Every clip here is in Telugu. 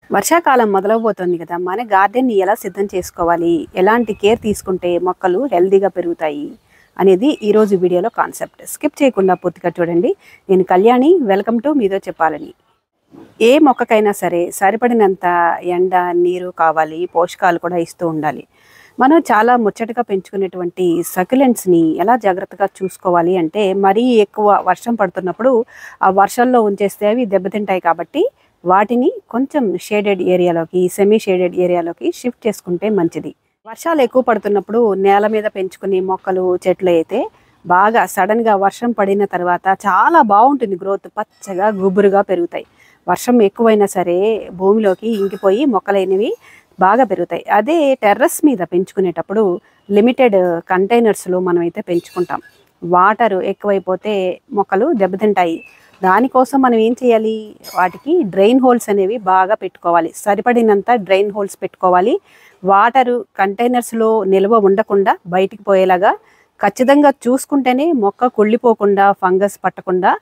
వర్షాకాలం మొదలవబోతోంది కదా! మన గార్డెన్‌ని ఎలా సిద్ధం చేసుకోవాలి? ఎలాంటి కేర్ తీసుకుంటే మొక్కలు హెల్తీగా పెరుగుతాయి? అనేది ఈరోజు వీడియోలో కాన్సెప్ట్. స్కిప్ చేయకుండా పూర్తిగా చూడండి. నేను కళ్యాణి. వెల్కమ్ టు మీతో చెప్పాలని. ఏ మొక్కకైనా సరే సరిపడినంత ఎండ, నీరు కావాలి. పోషకాలు కూడా ఇస్తూ ఉండాలి. మనం చాలా ముచ్చటగా పెంచుకునేటువంటి సక్యులెంట్స్‌ని ఎలా జాగ్రత్తగా చూసుకోవాలి అంటే, మరీ ఎక్కువ వర్షం పడుతున్నప్పుడు ఆ వర్షంలో ఉంచేస్తే అవి దెబ్బతింటాయి కాబట్టి వాటిని కొంచెం షేడెడ్ ఏరియాలోకి, సెమీ షేడెడ్ ఏరియాలోకి షిఫ్ట్ చేసుకుంటే మంచిది. వర్షాలు ఎక్కువ పడుతున్నప్పుడు నేల మీద పెంచుకునే మొక్కలు, చెట్లు అయితే బాగా సడన్గా వర్షం పడిన తర్వాత చాలా బాగుంటుంది గ్రోత్. పచ్చగా గుబురుగా పెరుగుతాయి. వర్షం ఎక్కువైనా సరే భూమిలోకి ఇంకిపోయి మొక్కలైనవి బాగా పెరుగుతాయి. అదే టెర్రస్ మీద పెంచుకునేటప్పుడు లిమిటెడ్ కంటైనర్స్లో మనమైతే పెంచుకుంటాం. వాటర్ ఎక్కువైపోతే మొక్కలు దెబ్బతింటాయి. దానికోసం మనం ఏం చేయాలి? వాటికి డ్రైన్ హోల్స్ అనేవి బాగా పెట్టుకోవాలి. సరిపడినంత డ్రైన్ హోల్స్ పెట్టుకోవాలి. వాటరు కంటైనర్స్లో నిల్వ ఉండకుండా బయటికి పోయేలాగా ఖచ్చితంగా చూసుకుంటేనే మొక్క కుళ్ళిపోకుండా, ఫంగస్ పట్టకుండా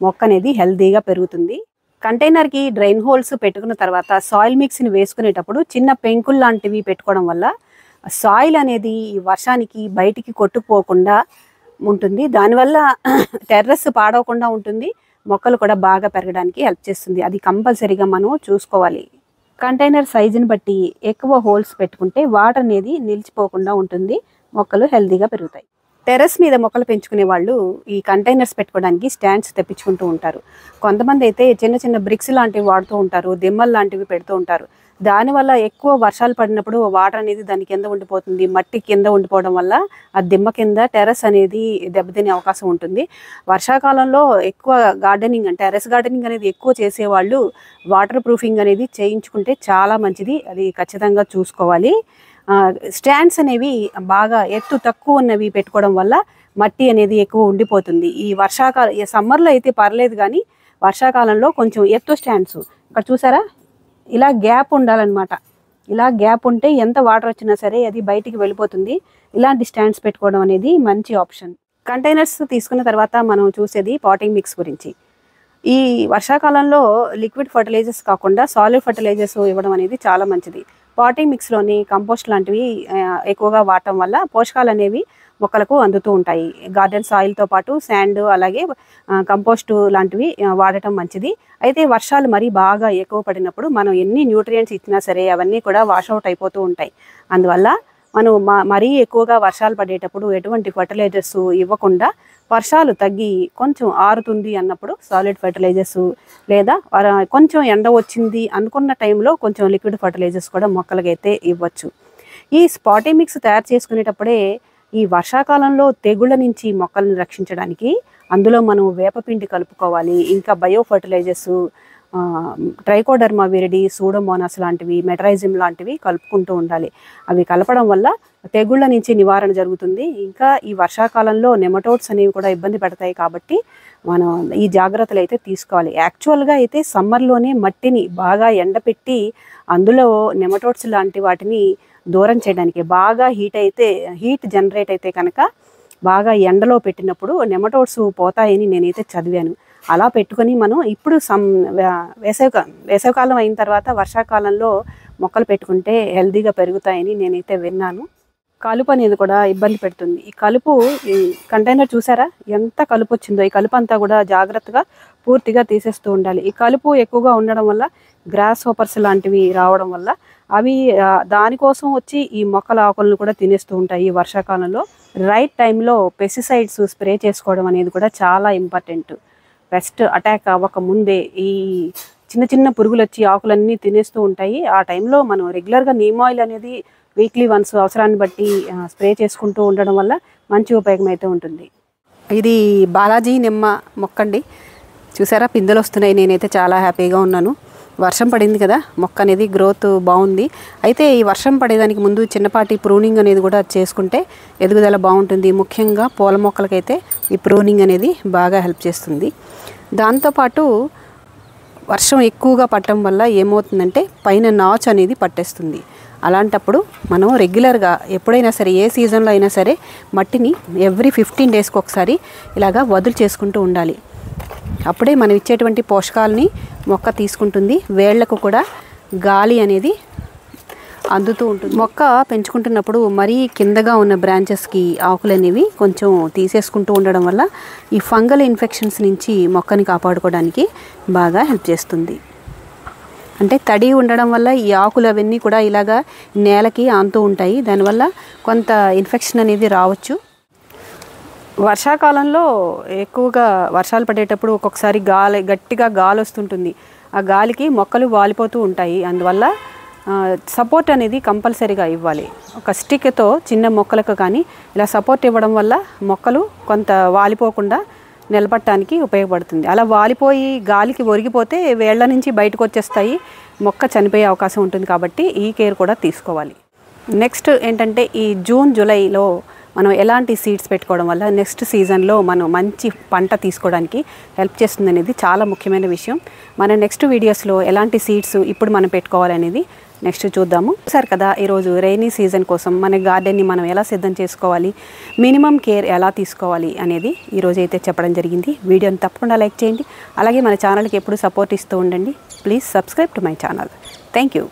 మొక్క అనేది హెల్తీగా పెరుగుతుంది. కంటైనర్కి డ్రైన్ హోల్స్ పెట్టుకున్న తర్వాత సాయిల్ మిక్స్ని వేసుకునేటప్పుడు చిన్న పెంకులు లాంటివి పెట్టుకోవడం వల్ల సాయిల్ అనేది ఈ వర్షానికి బయటికి కొట్టుకుపోకుండా ఉంటుంది. దానివల్ల టెర్రస్ పాడవకుండా ఉంటుంది. మొక్కలు కూడా బాగా పెరగడానికి హెల్ప్ చేస్తుంది. అది కంపల్సరీగా మనం చూసుకోవాలి. కంటైనర్ సైజుని బట్టి ఎక్కువ హోల్స్ పెట్టుకుంటే వాటర్ అనేది నిలిచిపోకుండా ఉంటుంది. మొక్కలు హెల్తీగా పెరుగుతాయి. టెర్రస్ మీద మొక్కలు పెంచుకునే వాళ్ళు ఈ కంటైనర్స్ పెట్టుకోవడానికి స్టాండ్స్ తెప్పించుకుంటూ ఉంటారు. కొంతమంది అయితే చిన్న చిన్న బ్రిక్స్ లాంటివి వాడుతూ ఉంటారు. దిమ్మలు లాంటివి పెడుతూ ఉంటారు. దానివల్ల ఎక్కువ వర్షాలు పడినప్పుడు వాటర్ అనేది దాని కింద ఉండిపోతుంది. మట్టి కింద ఉండిపోవడం వల్ల ఆ దిమ్మ కింద టెర్రస్ అనేది దెబ్బతినే అవకాశం ఉంటుంది. వర్షాకాలంలో ఎక్కువ గార్డెనింగ్ టెర్రస్ గార్డెనింగ్ అనేది ఎక్కువ చేసేవాళ్ళు వాటర్ ప్రూఫింగ్ అనేది చేయించుకుంటే చాలా మంచిది. అది ఖచ్చితంగా చూసుకోవాలి. స్టాండ్స్ అనేవి బాగా ఎత్తు తక్కువ ఉన్నవి పెట్టుకోవడం వల్ల మట్టి అనేది ఎక్కువ ఉండిపోతుంది. ఈ సమ్మర్లో అయితే పర్లేదు, కానీ వర్షాకాలంలో కొంచెం ఎత్తు స్టాండ్స్ ఇక్కడ చూసారా, ఇలా గ్యాప్ ఉండాలన్నమాట. ఇలా గ్యాప్ ఉంటే ఎంత వాటర్ వచ్చినా సరే అది బయటికి వెళ్ళిపోతుంది. ఇలాంటి స్టాండ్స్ పెట్టుకోవడం అనేది మంచి ఆప్షన్. కంటైనర్స్ తీసుకున్న తర్వాత మనం చూసేది పాటింగ్ మిక్స్ గురించి. ఈ వర్షాకాలంలో లిక్విడ్ ఫర్టిలైజర్స్ కాకుండా సాలిడ్ ఫర్టిలైజర్స్ ఇవ్వడం అనేది చాలా మంచిది. పాటింగ్ మిక్స్లోని కంపోస్ట్ లాంటివి ఎక్కువగా వాడటం వల్ల పోషకాలు అనేవి మొక్కలకు అందుతూ ఉంటాయి. గార్డెన్ సాయిల్తో పాటు శాండ్, అలాగే కంపోస్టు లాంటివి వాడటం మంచిది. అయితే వర్షాలు మరీ బాగా ఎక్కువ పడినప్పుడు మనం ఎన్ని న్యూట్రియంట్స్ ఇచ్చినా సరే అవన్నీ కూడా వాషౌట్ అయిపోతూ ఉంటాయి. అందువల్ల మనం మరీ ఎక్కువగా వర్షాలు పడేటప్పుడు ఎటువంటి ఫర్టిలైజర్స్ ఇవ్వకుండా వర్షాలు తగ్గి కొంచెం ఆరుతుంది అన్నప్పుడు సాలిడ్ ఫర్టిలైజర్స్, లేదా కొంచెం ఎండ వచ్చింది అనుకున్న టైంలో కొంచెం లిక్విడ్ ఫర్టిలైజర్స్ కూడా మొక్కలకైతే ఇవ్వచ్చు. ఈ స్పాటింగ్ మిక్స్ తయారు చేసుకునేటప్పుడే ఈ వర్షాకాలంలో తెగుళ్ళ నుంచి మొక్కలను రక్షించడానికి అందులో మనం వేపపిండి కలుపుకోవాలి. ఇంకా bio fertilisers, Trichoderma viride, Pseudomonas లాంటివి, మెటరైజిమ్ లాంటివి కలుపుకుంటూ ఉండాలి. అవి కలపడం వల్ల తెగుళ్ళ నుంచి నివారణ జరుగుతుంది. ఇంకా ఈ వర్షాకాలంలో నెమటోడ్స్ అనేవి కూడా ఇబ్బంది పెడతాయి కాబట్టి మనం ఈ జాగ్రత్తలు అయితే తీసుకోవాలి. యాక్చువల్గా అయితే సమ్మర్లోనే మట్టిని బాగా ఎండపెట్టి అందులో నెమటోడ్స్ లాంటి వాటిని దూరం చేయడానికి, బాగా హీట్ జనరేట్ అయితే కనుక బాగా ఎండలో పెట్టినప్పుడు నెమటోడ్స్ పోతాయని నేనైతే చదివాను. అలా పెట్టుకొని మనం ఇప్పుడు వేసవికాలం అయిన తర్వాత వర్షాకాలంలో మొక్కలు పెట్టుకుంటే హెల్తీగా పెరుగుతాయని నేనైతే విన్నాను. కలుపు అనేది కూడా ఇబ్బంది పెడుతుంది. ఈ కలుపు, ఈ కంటైనర్ చూసారా ఎంత కలుపు వచ్చిందో, ఈ కలుపు అంతా కూడా జాగ్రత్తగా పూర్తిగా తీసేస్తూ ఉండాలి. ఈ కలుపు ఎక్కువగా ఉండడం వల్ల గ్రాస్ హోపర్స్ లాంటివి రావడం వల్ల అవి దానికోసం వచ్చి ఈ మొక్కల ఆకులను కూడా తినేస్తూ ఉంటాయి. ఈ వర్షాకాలంలో రైట్ టైంలో పెస్టిసైడ్స్ స్ప్రే చేసుకోవడం అనేది కూడా చాలా ఇంపార్టెంట్. పెస్ట్ అటాక్ అవ్వక ముందే ఈ చిన్న చిన్న పురుగులు వచ్చి ఆకులన్నీ తినేస్తూ ఉంటాయి. ఆ టైంలో మనం రెగ్యులర్గా నీమ్ ఆయిల్ అనేది వీక్లీ వన్స్ అవసరాన్ని బట్టి స్ప్రే చేసుకుంటూ ఉండడం వల్ల మంచి ఉపయోగం అయితే ఉంటుంది. ఇది బాలాజీ నిమ్మ మొక్కండి. చూసారా, పిందెలు వస్తున్నాయి. నేనైతే చాలా హ్యాపీగా ఉన్నాను. వర్షం పడింది కదా, మొక్క అనేది గ్రోత్ బాగుంది. అయితే ఈ వర్షం పడేదానికి ముందు చిన్నపాటి ప్రూనింగ్ అనేది కూడా చేసుకుంటే ఎదుగుదల బాగుంటుంది. ముఖ్యంగా పూల మొక్కలకైతే ఈ ప్రూనింగ్ అనేది బాగా హెల్ప్ చేస్తుంది. దాంతోపాటు వర్షం ఎక్కువగా పడటం వల్ల ఏమవుతుందంటే పైన నాచు అనేది పట్టేస్తుంది. అలాంటప్పుడు మనం రెగ్యులర్గా ఎప్పుడైనా సరే, ఏ సీజన్లో అయినా సరే మట్టిని ఎవ్రీ 15 డేస్కి ఒకసారి ఇలాగా వదులు చేసుకుంటూ ఉండాలి. అప్పుడే మనం ఇచ్చేటువంటి పోషకాలని మొక్క తీసుకుంటుంది. వేళ్లకు కూడా గాలి అనేది అందుతూ ఉంటుంది. మొక్క పెంచుకుంటున్నప్పుడు మరీ కిందగా ఉన్న బ్రాంచెస్కి ఆకులు అనేవి కొంచెం తీసేసుకుంటూ ఉండడం వల్ల ఈ ఫంగల్ ఇన్ఫెక్షన్స్ నుంచి మొక్కని కాపాడుకోవడానికి బాగా హెల్ప్ చేస్తుంది. అంటే తడి ఉండడం వల్ల ఈ ఆకులు అవన్నీ కూడా ఇలాగా నేలకి ఆనుతూ ఉంటాయి. దానివల్ల కొంత ఇన్ఫెక్షన్ అనేది రావచ్చు. వర్షాకాలంలో ఎక్కువగా వర్షాలు పడేటప్పుడు ఒక్కొక్కసారి గట్టిగా గాలి వస్తుంటుంది. ఆ గాలికి మొక్కలు వాలిపోతూ ఉంటాయి. అందువల్ల సపోర్ట్ అనేది కంపల్సరీగా ఇవ్వాలి. ఒక స్టిక్తో చిన్న మొక్కలకు కానీ ఇలా సపోర్ట్ ఇవ్వడం వల్ల మొక్కలు కొంత వాలిపోకుండా నిలబడటానికి ఉపయోగపడుతుంది. అలా వాలిపోయి గాలికి ఒరిగిపోతే వేళ్ల నుంచి బయటకు వచ్చేస్తాయి, మొక్క చనిపోయే అవకాశం ఉంటుంది. కాబట్టి ఈ కేర్ కూడా తీసుకోవాలి. నెక్స్ట్ ఏంటంటే ఈ జూన్ జూలైలో మనం ఎలాంటి సీడ్స్ పెట్టుకోవడం వల్ల నెక్స్ట్ సీజన్లో మనం మంచి పంట తీసుకోవడానికి హెల్ప్ చేస్తుంది అనేది చాలా ముఖ్యమైన విషయం. మన నెక్స్ట్ వీడియోస్లో ఎలాంటి సీడ్స్ ఇప్పుడు మనం పెట్టుకోవాలనేది నెక్స్ట్ చూద్దాము. సరే కదా, ఈరోజు రైనీ సీజన్ కోసం మన గార్డెన్ని మనం ఎలా సిద్ధం చేసుకోవాలి, మినిమం కేర్ ఎలా తీసుకోవాలి అనేది ఈరోజు అయితే చెప్పడం జరిగింది. వీడియోని తప్పకుండా లైక్ చేయండి. అలాగే మన ఛానల్కి ఎప్పుడు సపోర్ట్ ఇస్తూ ఉండండి. Please subscribe to my channel. Thank you.